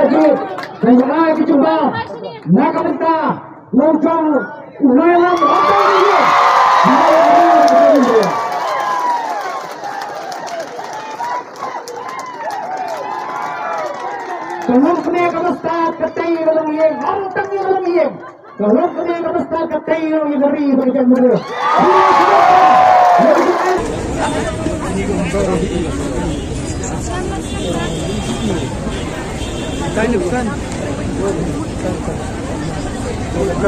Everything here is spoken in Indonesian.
Wajib Bagaimana dicoba Nakamenta Lojong Ulayang Kalau kena kamasta Katai dalam yang Antang dalam yang Kalau kena kamasta Katai dalam yang Dari bagian muda Bukan. Bukan.